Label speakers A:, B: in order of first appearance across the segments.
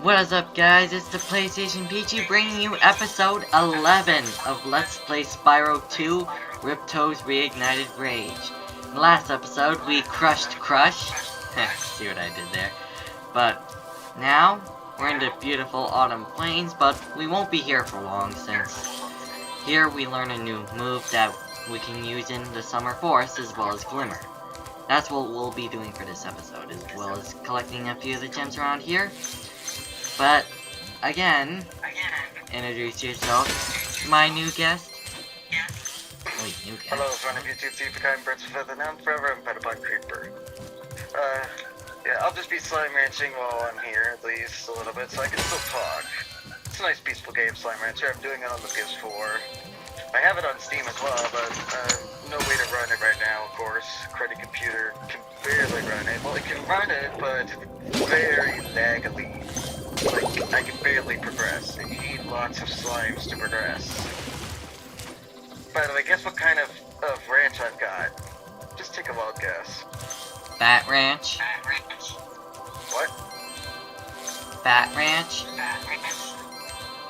A: What is up, guys? It's the PlayStation Peachy bringing you episode 11 of Let's Play Spyro 2 Ripto's Reignited Rage. In the last episode, we crushed Crush. See what I did there. But now, we're in the beautiful autumn plains, but we won't be here for long since here we learn a new move that we can use in the summer forest as well as Glimmer. That's what we'll be doing for this episode, as well as collecting a few of the gems around here. But, again, introduce yourself, my new guest. Wait, new guest.
B: Hello, friend of YouTube, see if kind birds of feather now and forever, I'm Pet Upon Creeper. Yeah, I'll just be slime ranching while I'm here, at least a little bit, so I can still talk. It's a nice, peaceful game, Slime Rancher. I'm doing it on the PS4. I have it on Steam as well, but no way to run it right now, of course. Credit computer can barely run it. Well, it can run it, but very laggily. Like, I can barely progress. You need lots of slimes to progress. By the way, guess what kind of ranch I've got? Just take a wild guess.
A: Fat Ranch.
B: What?
A: Fat Ranch.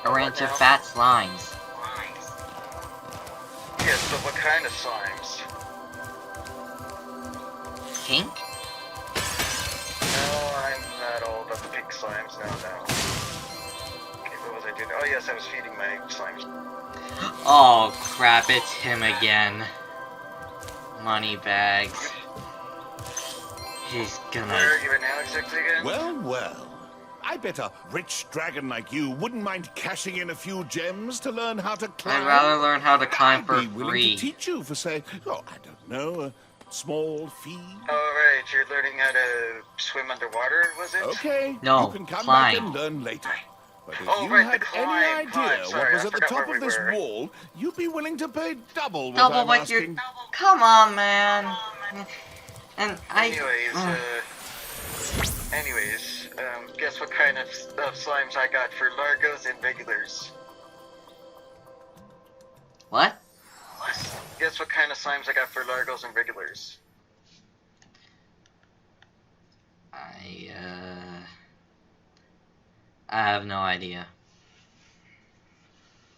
A: A ranch of fat slimes.
B: Yes, but what kind of slimes?
A: Pink?
B: No, I'm not all about the pink slimes. No. Okay, what was I doing? Oh yes, I was feeding my slimes.
A: Oh crap, it's him again. Moneybags. He's
B: Where
A: gonna...
B: are you right now exactly again?
C: Well. I bet a rich dragon like you wouldn't mind cashing in a few gems to learn how to climb.
A: I'd rather learn how to climb for
C: I'd be willing
A: free.
C: to teach you for, say, I don't know, a small fee.
B: Oh right, you're learning how to swim underwater, was it?
C: Okay,
A: No,
C: you can come
A: climb.
C: back and learn later. But if
B: Oh,
C: you
B: right,
C: had
B: the
C: any
B: climb.
C: idea
B: Sorry,
C: what was
B: I
C: at the
B: forgot
C: top
B: where
C: of
B: we
C: this
B: were.
C: wall, you'd be willing to pay double what
A: Double
C: I'm
A: what
C: asking.
A: you're... Come on, man. And
B: Anyways, guess what kind of slimes I got for Largos and regulars?
A: What?
B: Guess what kind of slimes I got for Largos and regulars?
A: I have no idea.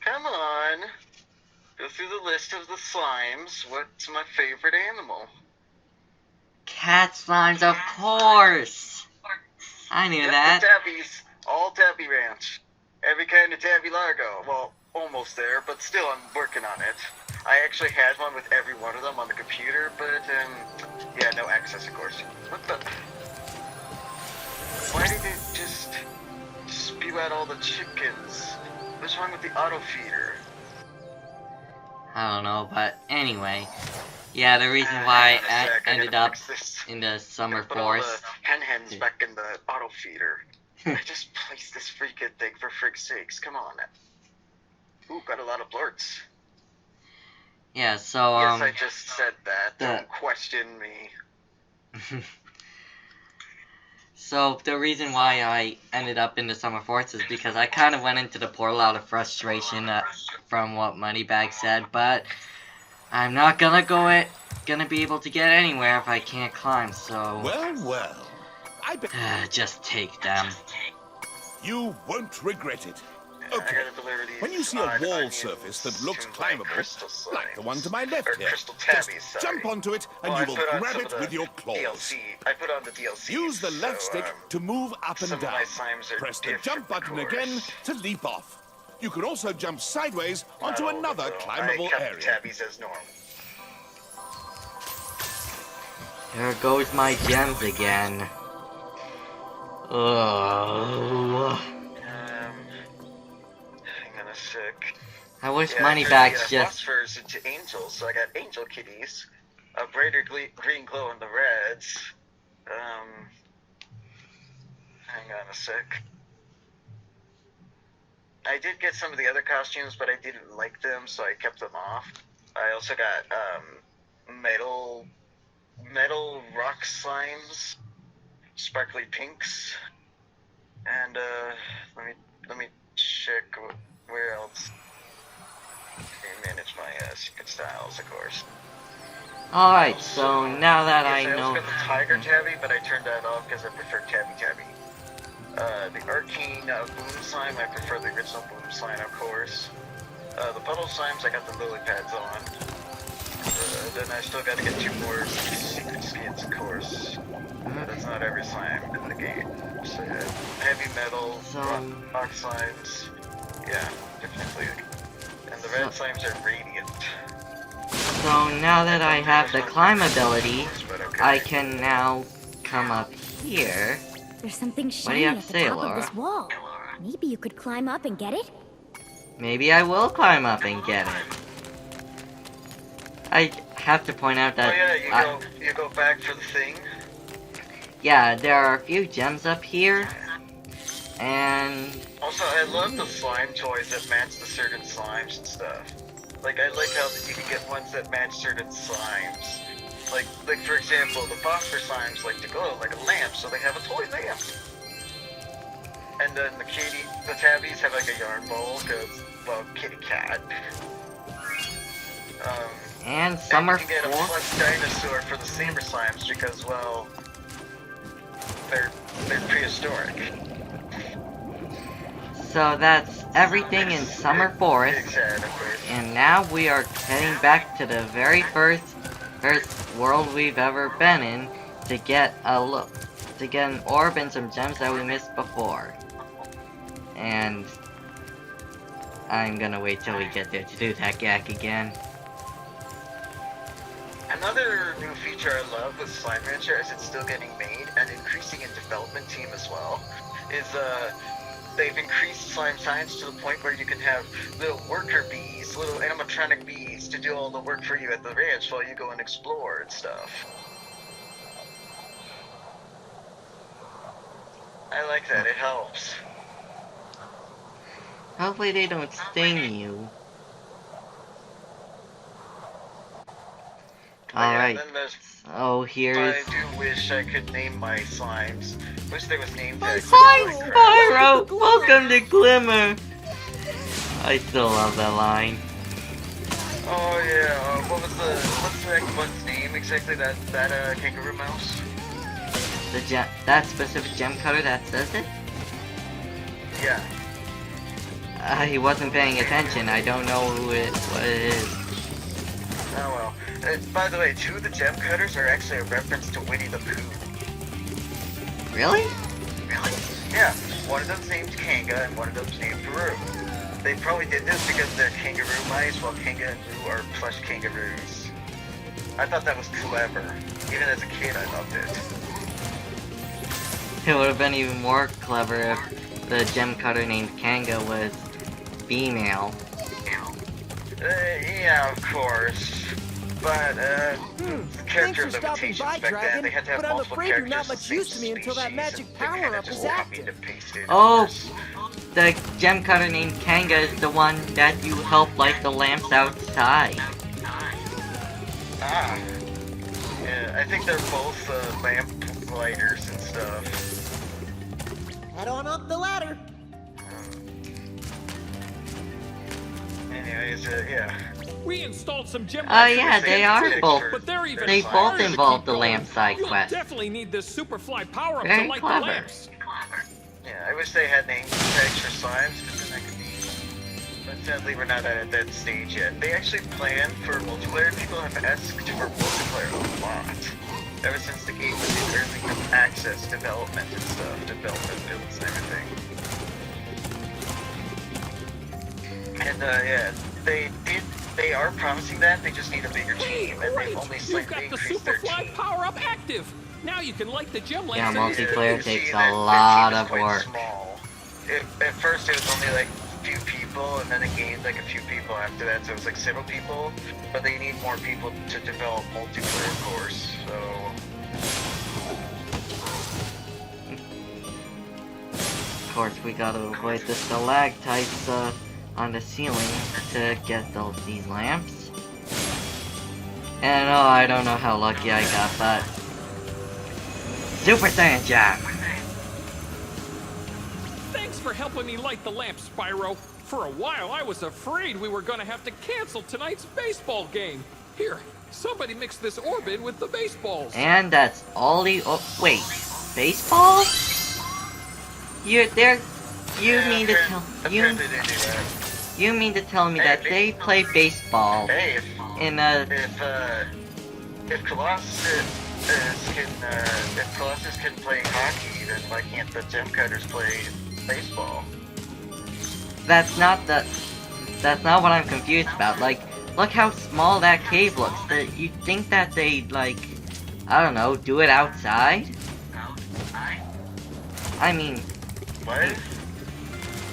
B: Come on. Go through the list of the slimes. What's my favorite animal?
A: Cat slimes, of course! I knew
B: Yep,
A: that.
B: the tabbies. All tabby ranch. Every kind of tabby Largo. Well, almost there, but still I'm working on it. I actually had one with every one of them on the computer, but, yeah, no access, of course. What the... Why did it just spew out all the chickens? What's wrong with the auto feeder?
A: I don't know, but anyway. Yeah, the reason why I
B: I
A: ended
B: gotta
A: up
B: fix this.
A: in the summer
B: Put all
A: forest.
B: the hens back in the auto feeder. I just placed this freaking thing for frig's sakes. Come on. Ooh, got a lot of blurts.
A: Yeah, so,
B: Yes, I just said that.
A: the-
B: Don't question me.
A: So, the reason why I ended up in the summer forest is because I kind of went into the portal out of frustration from what Moneybags said, but I'm not gonna be able to get anywhere if I can't climb, so...
C: Well. I bet
A: just take them.
C: you won't regret it.
B: I
C: Okay.
B: gotta deliver these
C: When you see a
B: odd
C: wall
B: onions
C: surface that looks
B: to my
C: climbable,
B: crystal
C: like the
B: slimes.
C: one to my left
B: Or
C: here,
B: crystal
C: just
B: tabbies, sorry.
C: jump onto it and
B: Well,
C: you
B: I
C: will
B: put on
C: grab
B: some
C: it
B: of the
C: with your claws.
B: DLC. I put on the DLC.
C: Use the left
B: so,
C: stick to move up
B: some
C: and
B: of
C: down.
B: my slimes are
C: Press the
B: different,
C: jump button
B: of
C: again
B: course.
C: to leap off. You can also jump sideways onto
B: Not all of
C: another
B: them, though.
C: climbable
B: I kept
C: area.
B: the tabbies as normal.
A: There goes my gems again. Oh.
B: Hang on a sec.
A: I wish
B: Yeah,
A: Moneybags
B: I turned the,
A: just...
B: phosphors into angels, so I got angel kitties. A brighter green glow in the reds. Hang on a sec. I did get some of the other costumes, but I didn't like them, so I kept them off. I also got, metal rock slimes, sparkly pinks, and, let me check where else. Manage my secret styles, of course.
A: Alright, so now that
B: Yes,
A: I
B: I
A: know...
B: also got the tiger tabby, but I turned that off because I prefer tabby. The arcane boom slime, I prefer the original boom slime, of course. The puddle slimes, I got the lily pads on. Then I still gotta get 2 more secret skins, of course. That's not every slime in the game. So, heavy metal, rock slimes, yeah, definitely. And the red slimes are radiant.
A: So now that I have the climb ability, I can now come up here.
D: There's something
A: What do
D: shiny
A: you have
D: at
A: to
D: the
A: say,
D: top
A: Laura?
D: of this wall. Maybe you could climb up and get it?
A: Maybe I will climb up and get it. I have to point out that...
B: Oh yeah, you go back for the thing?
A: Yeah, there are a few gems up here. And...
B: Also, I love the slime toys that match the certain slimes and stuff. Like, I like how you can get ones that match certain slimes. Like for example, the phosphor slimes like to glow like a lamp, so they have a toy lamp. And then the tabbies have like a yarn bowl, because, well, kitty cat.
A: And some are
B: you can get a plush dinosaur for the saber slimes because, well, they're prehistoric.
A: So that's everything in Summer Forest.
B: Exactly.
A: And now we are heading back to the very first world we've ever been in to get an orb and some gems that we missed before. And I'm gonna wait till we get there to do that gag again.
B: Another new feature I love with Slime Rancher, as it's still getting made and increasing in development team as well, is they've increased slime science to the point where you can have little worker bees, little animatronic bees to do all the work for you at the ranch while you go and explore and stuff. I like that, it helps.
A: Hopefully they don't sting you. Alright. Oh, here's...
B: I do wish I could name my slimes. Wish there was name tags.
A: Hi, Spyro! Welcome to Glimmer! I still love that line.
B: Oh yeah, what's that one's name exactly? That kangaroo mouse?
A: That specific gem cutter that says it?
B: Yeah.
A: He wasn't paying attention. I don't know what it is.
B: Oh well. By the way, 2 of the gem cutters are actually a reference to Winnie the Pooh.
A: Really?
B: Really? Yeah. One of them's named Kanga and one of them's named Peru. They probably did this because they're kangaroo mice, while Kanga and Pooh are plush kangaroos. I thought that was clever. Even as a kid, I loved it.
A: It would have been even more clever if the gem cutter named Kanga was female.
B: Yeah, of course. But, character limitations back then, they had to have multiple characters
E: not much use to me until that magic power-up is active.
A: Oh, the gem cutter named Kanga is the one that you help light the lamps outside.
B: Ah. Yeah, I think they're both, lamp lighters and stuff.
E: Head on up the ladder.
B: Anyways, yeah.
F: We installed some gem
A: Yeah, they are both.
F: but they're even
A: They
F: harder
A: both
F: to
A: involve
F: keep
A: the
F: going.
A: lamp side
F: You'll
A: quest.
F: definitely need this Superfly power-up
A: Very
F: to light
A: clever.
F: the lamps.
B: Yeah, I wish they had name tags for slimes, because then that could be... But sadly, we're not at that stage yet. They actually plan for multiplayer. People have asked for multiplayer a lot. Ever since the game was in early access development and stuff, development builds and everything. And, yeah, they are promising that, they just need a bigger team, and
F: Great!
B: they've only
F: You've
B: slightly
F: got the
B: increased their
F: Superfly
B: team.
F: power-up active. Now you can light the gem lamps.
A: Yeah,
F: and-
A: multiplayer
B: You
A: takes
B: see
A: a
B: that
A: lot
B: their
A: of
B: team is quite
A: work.
B: Small. At first it was only like a few people, and then it gained like a few people after that, so it was like several people. But they need more people to develop multiplayer, of course. So
A: Of course, we gotta avoid the stalactites on the ceiling to get these lamps. And oh, I don't know how lucky I got, but Super Saiyan Jam!
F: Thanks for helping me light the lamp, Spyro. For a while, I was afraid we were gonna have to cancel tonight's baseball game. Here, somebody mix this orb in with the baseballs.
A: And that's all the... Oh, wait. Baseball? mean to tell
B: apparently they do that.
A: you mean to tell me that they play baseball
B: Hey,
A: in a
B: if Colossus can play hockey, then why can't the gem cutters play baseball?
A: that's not what I'm confused about. Like, look how small that cave looks. You'd think that they'd, like, I don't know, do it outside? I mean...
B: What?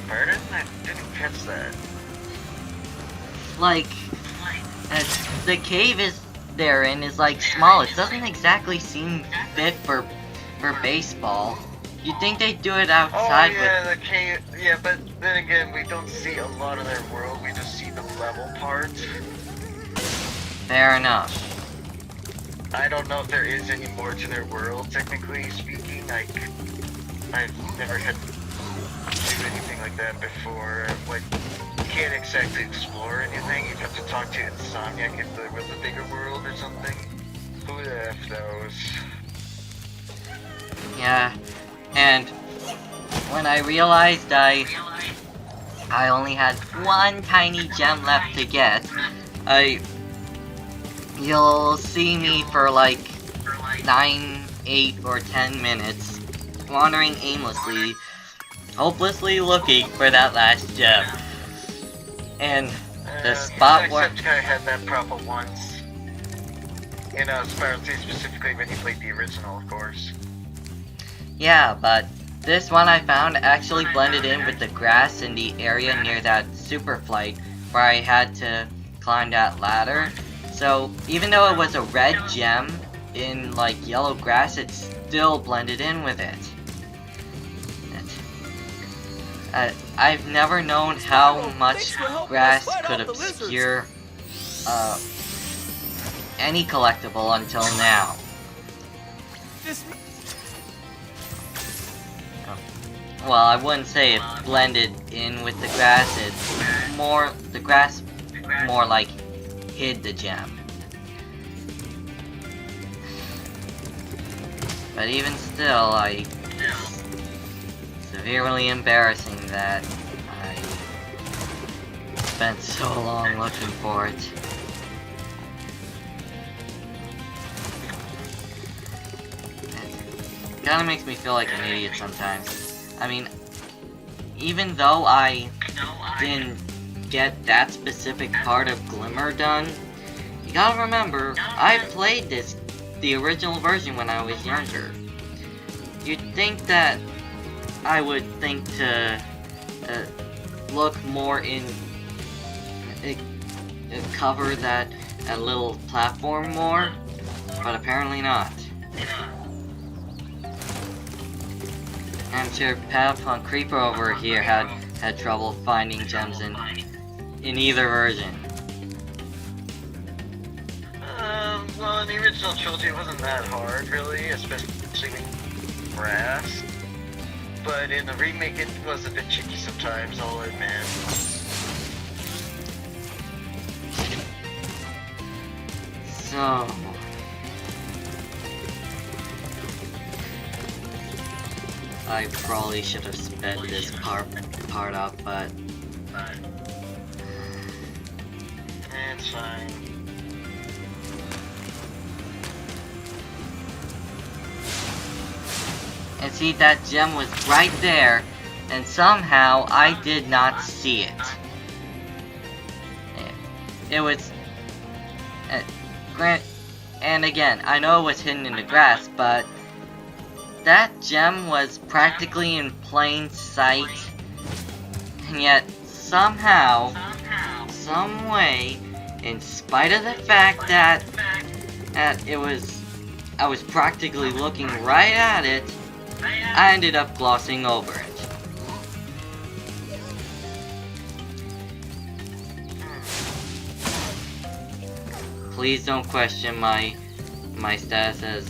B: Pardon? I didn't catch that.
A: Like, the cave they're in is, like, small. It doesn't exactly seem fit for baseball. You'd think they'd do it outside
B: the cave. Yeah, but then again, we don't see a lot of their world. We just see the level part.
A: Fair enough.
B: I don't know if there is any more to their world, technically speaking. Like, I've never had to do anything like that before. Like, you can't exactly explore anything. You have to talk to Insomniac if there was a bigger world or something. Who the F knows?
A: Yeah, and when I realized I only had one tiny gem left to get, you'll see me for like 9, 8, or 10 minutes wandering aimlessly, hopelessly looking for that last gem. And the spot where...
B: Except I had that problem once. In Spyro 2 specifically when you played the original, of course.
A: Yeah, but this one I found actually blended in with the grass in the area near that super flight where I had to climb that ladder. So even though it was a red gem in like yellow grass, it still blended in with it. I've never known how much grass could obscure any collectible until now. Well, I wouldn't say it blended in with the grass. The grass more like hid the gem. But even still, it's severely embarrassing that I spent so long looking for it. It kinda makes me feel like an idiot sometimes. I mean, even though I didn't get that specific part of Glimmer done, you gotta remember, I played the original version when I was younger. You'd think that I would think to look more in cover that little platform more, but apparently not. I'm sure Padapon Creeper over here had trouble finding gems in either version.
B: Well, in the original trilogy it wasn't that hard, really, especially with grass. But in the remake it was a bit tricky sometimes, I'll admit.
A: So... I probably should have sped this part up, but...
B: It's fine.
A: And see, that gem was right there, and somehow I did not see it. It was... and again, I know it was hidden in the grass, but... that gem was practically in plain sight, and yet somehow, some way, in spite of the fact that I was practically looking right at it, I ended up glossing over it. Please don't question my status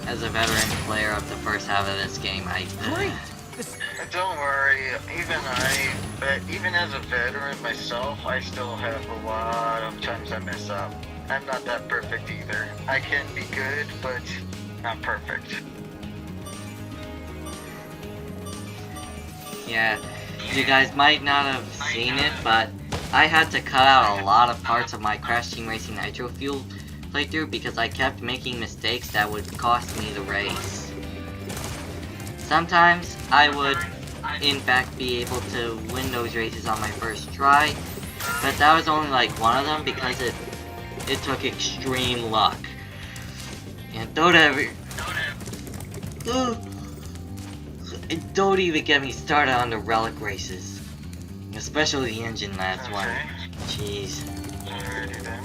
A: as a veteran player of the first half of this game.
E: Great!
B: Don't worry, even as a veteran myself, I still have a lot of times I mess up. I'm not that perfect either. I can be good, but not perfect.
A: Yeah, you guys might not have seen it, but I had to cut out a lot of parts of my Crash Team Racing Nitro Fuel playthrough because I kept making mistakes that would cost me the race. Sometimes I would, in fact, be able to win those races on my first try, but that was only like one of them because it took extreme luck. And don't even get me started on the relic races, especially the Engine Labs one. Jeez.
B: Alrighty then.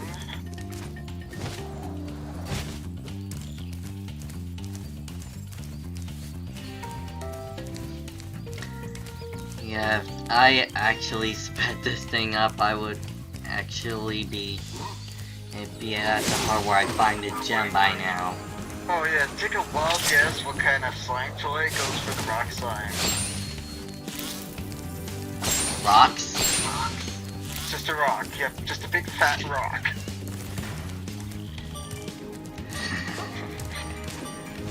A: Yeah, if I actually sped this thing up, I would actually be at the part where I find a gem by now.
B: Oh yeah, take a wild guess what kind of slime toy goes for the rock slime.
A: Rocks?
B: It's just a rock, yep, just a big fat rock.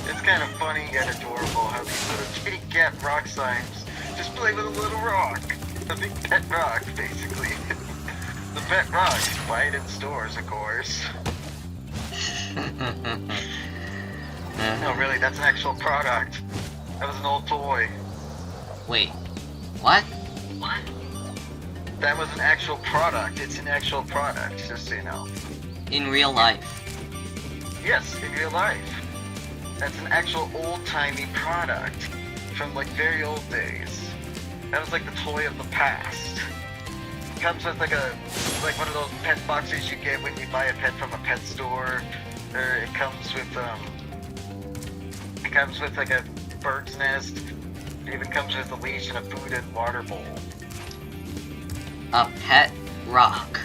B: It's kind of funny yet adorable how these little kitty cat rock slimes just play with a little rock. A big pet rock, basically. The pet rock, buy it in stores, of course. No, really, that's an actual product. That was an old toy.
A: Wait, what?
B: That was an actual product. It's an actual product, just so you know.
A: In real life?
B: Yes, in real life. That's an actual old-timey product from like very old days. That was like the toy of the past. It comes with like one of those pet boxes you get when you buy a pet from a pet store. Or it comes with like a bird's nest. It even comes with a leash and a food and water bowl.
A: A pet rock.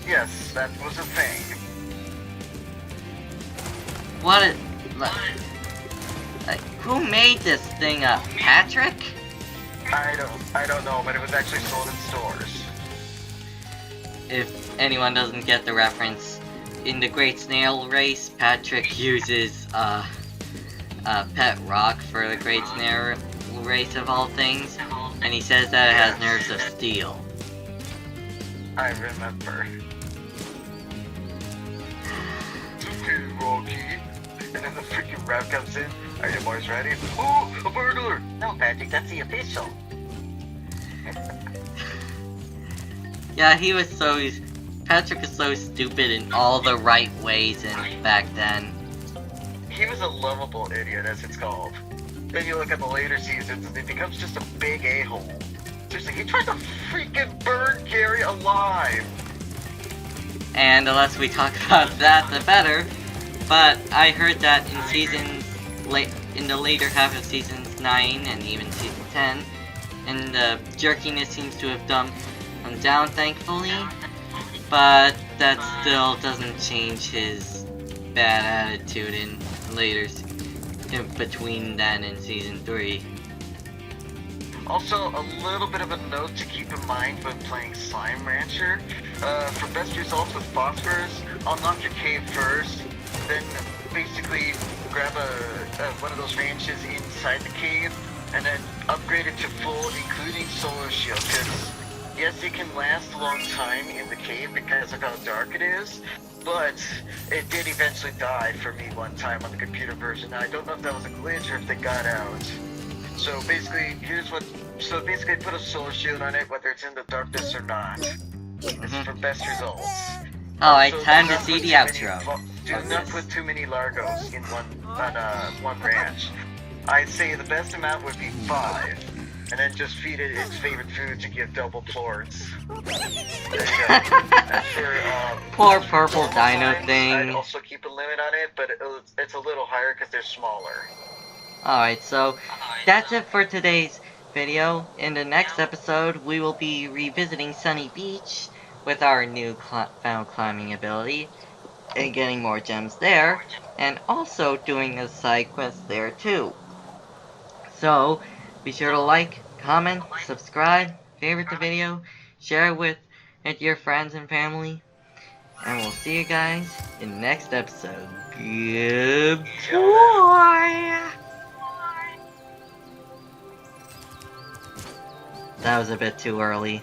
B: Yes, that was a thing.
A: What is... Like, who made this thing up? Patrick?
B: I don't know, but it was actually sold in stores.
A: If anyone doesn't get the reference, in the Great Snail Race, Patrick uses a pet rock for the Great Snail Race of all things, and he says that it has nerves of steel.
B: I remember. Okay, Rocky. And then the freaking rap comes in. Are you boys ready? Oh, a burglar! No, Patrick, that's the official.
A: Yeah, Patrick is so stupid in all the right ways back then.
B: He was a lovable idiot, as it's called. Then you look at the later seasons, and he becomes just a big a-hole. Seriously, he tried to freaking burn Gary alive!
A: And the less we talk about that, the better. But I heard that in the later half of seasons 9 and even season 10, and the jerkiness seems to have dumbed him down, thankfully. But that still doesn't change his bad attitude in between then and season 3.
B: Also, a little bit of a note to keep in mind when playing Slime Rancher. For best results with phosphorus, unlock your cave first, then basically grab one of those ranches inside the cave, and then upgrade it to full, including solar shield, because yes, it can last a long time in the cave because of how dark it is, but it did eventually die for me one time on the computer version. Now, I don't know if that was a glitch or if they got out. So basically, put a solar shield on it, whether it's in the darkness or not. This is for best results.
A: Alright,
B: Also,
A: time
B: do
A: to
B: not
A: see
B: put
A: the
B: too
A: outro.
B: many- Do not put too many Largos in one ranch. I'd say the best amount would be 5, and then just feed it its favorite food to give double plorts. There you go. As for,
A: Poor purple
B: normal
A: dino
B: slimes,
A: thing.
B: I'd also keep a limit on it, but it's a little higher because they're smaller.
A: Alright, so that's it for today's video. In the next episode, we will be revisiting Sunny Beach with our new found climbing ability and getting more gems there, and also doing a side quest there too. So, be sure to like, comment, subscribe, favorite the video, share it with your friends and family, and we'll see you guys in the next episode. Goodbye! that was a bit too early.